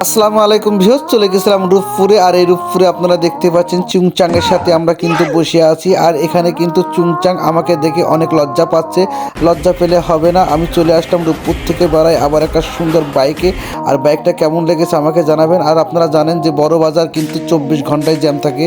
আসসালামু আলাইকুম ভিউয়ার্স, চলে গেছিলাম রূপপুরে। আর এই রূপপুরে আপনারা দেখতে পাচ্ছেন চুংচাংয়ের সাথে আমরা কিন্তু বসে আছি। আর এখানে কিন্তু চুংচাং আমাকে দেখে অনেক লজ্জা পাচ্ছে। লজ্জা পেলে হবে না, আমি চলে আসলাম রূপপুর থেকে বেড়াই আবার একটা সুন্দর বাইকে। আর বাইকটা কেমন লেগেছে আমাকে জানাবেন। আর আপনারা জানেন যে বড় বাজার কিন্তু 24 ঘন্টায় জ্যাম থাকে।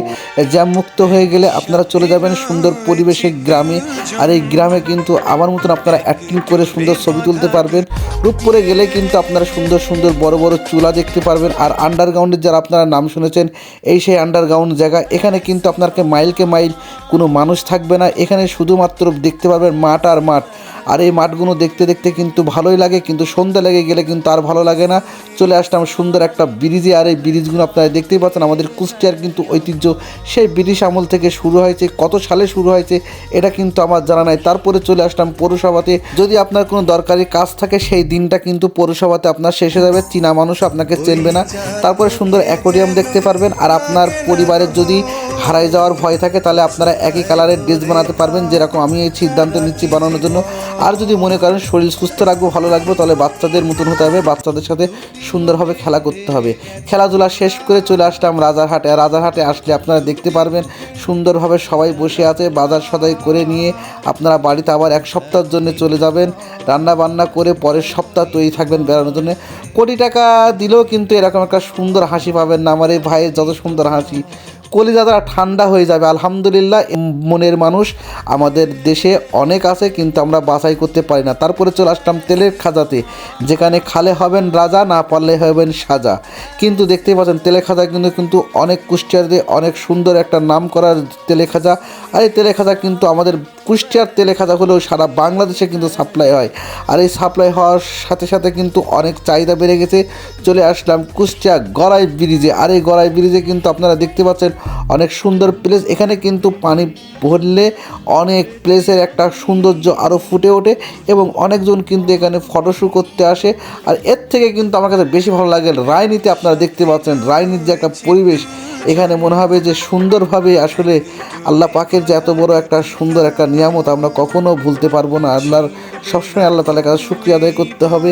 জ্যাম মুক্ত হয়ে গেলে আপনারা চলে যাবেন সুন্দর পরিবেশের গ্রামে। আর এই গ্রামে কিন্তু আমার মতন আপনারা অ্যাক্টিং করে সুন্দর ছবি তুলতে পারবেন। রূপপুরে গেলে কিন্তু আপনারা সুন্দর সুন্দর বড় বড় চুলা দেখতে পারবেন। আর আন্ডারগ্রাউন্ডের যারা আপনারা নাম শুনেছেন, এই সেই আন্ডারগ্রাউন্ড জায়গা। এখানে কিন্তু আপনাকে মাইলকে মাইল কোনো মানুষ থাকবে না, এখানে শুধুমাত্র দেখতে পারবেন মাঠ আর মাঠ। আর এই মাঠগুলো দেখতে দেখতে কিন্তু ভালোই লাগে, কিন্তু সন্ধ্যা লেগে গেলে কিন্তু আর ভালো লাগে না। চলে আসলাম সুন্দর একটা ব্রিজে। আর এই ব্রিজগুলো আপনারা দেখতেই পাচ্ছেন, আমাদের কুষ্টিয়ার কিন্তু ঐতিহ্য সেই ব্রিটিশ আমল থেকে শুরু হয়েছে। কত সালে শুরু হয়েছে এটা কিন্তু আমার জানা নাই। তারপরে চলে আসলাম পৌরসভাতে। যদি আপনার কোনো দরকারি কাজ থাকে সেই দিনটা কিন্তু পৌরসভাতে আপনার শেষে যাবে, চীনা মানুষ আপনাকে চেনবে না। তারপরে সুন্দর অ্যাকোয়ারিয়াম দেখতে পারবেন। আর আপনার পরিবারের যদি হারাই যাওয়ার ভয় থাকে তাহলে আপনারা একই কালারের ড্রেস বানাতে পারবেন, যেরকম আমি এই সিদ্ধান্ত নিচ্ছি বানানোর জন্য। আর যদি মনে করেন শরীর সুস্থ রাখবো, ভালো লাগবে, তাহলে বাচ্চাদের মতন হতে হবে, বাচ্চাদের সাথে সুন্দরভাবে খেলা করতে হবে। খেলাধুলা শেষ করে চলে আসলাম রাজারহাটে। আর রাজারহাটে আসলে আপনারা দেখতে পারবেন সুন্দরভাবে সবাই বসে আছে, বাজার সদাই করে নিয়ে আপনারা বাড়িতে আবার এক সপ্তাহের জন্য চলে যাবেন। রান্না বান্না করে পরের সপ্তাহ তৈরি থাকবেন বেড়ানোর জন্য। কোটি টাকা দিলেও কিন্তু এরকম একটা সুন্দর হাসি পাবেন না। আমার এই ভাইয়ের যত সুন্দর হাসি, কলিজাটা ঠান্ডা হয়ে যাবে। আলহামদুলিল্লাহ, মনের মানুষ আমাদের দেশে অনেক আছে, কিন্তু আমরা বাছাই করতে পারি না। তারপরে চলে আসলাম তেলের খাজাতে, যেখানে খালে হবেন রাজা, না পারলে হবেন সাজা। কিন্তু দেখতেই পাচ্ছেন তেলের খাজা কিন্তু অনেক কুষ্টিয়ারদের অনেক সুন্দর একটা নাম করার তেলে খাজা। আর এই তেলে খাজা কিন্তু আমাদের কুষ্টিয়ার তেলে খাজা হলেও সারা বাংলাদেশে কিন্তু সাপ্লাই হয়। আর এই সাপ্লাই হওয়ার সাথে সাথে কিন্তু অনেক চাহিদা বেড়ে গেছে। চলে আসলাম কুষ্টিয়া গড়াই ব্রিজে। আর এই গড়াই ব্রিজে কিন্তু আপনারা দেখতে পাচ্ছেন অনেক সুন্দর প্লেস। এখানে কিন্তু পানি ভরলে অনেক প্লেসের একটা সৌন্দর্য আরও ফুটে ওঠে এবং অনেকজন কিন্তু এখানে ফটোশ্যুট করতে আসে। আর এর থেকে কিন্তু আমার কাছে বেশি ভালো লাগে রায়নীতে। আপনারা দেখতে পাচ্ছেন রায়নীর যে একটা পরিবেশ, এখানে মনে হবে যে সুন্দরভাবে আসলে আল্লাহ পাকের যে এত বড় একটা সুন্দর একটা নিয়ামত আমরা কখনো ভুলতে পারবো না। আল্লাহর সবসময় আল্লাহ তাআলার কাছে শুকরিয়া আদায় করতে হবে।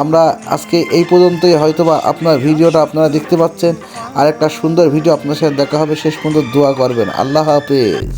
আমরা আজকে এই পর্যন্তই, হয়তোবা আপনার ভিডিওটা আপনারা দেখতে পাচ্ছেন। আর একটা সুন্দর ভিডিও আপনার সাথে দেখা হবে, শেষ পর্যন্ত দোয়া করবেন। আল্লাহ হাফেজ।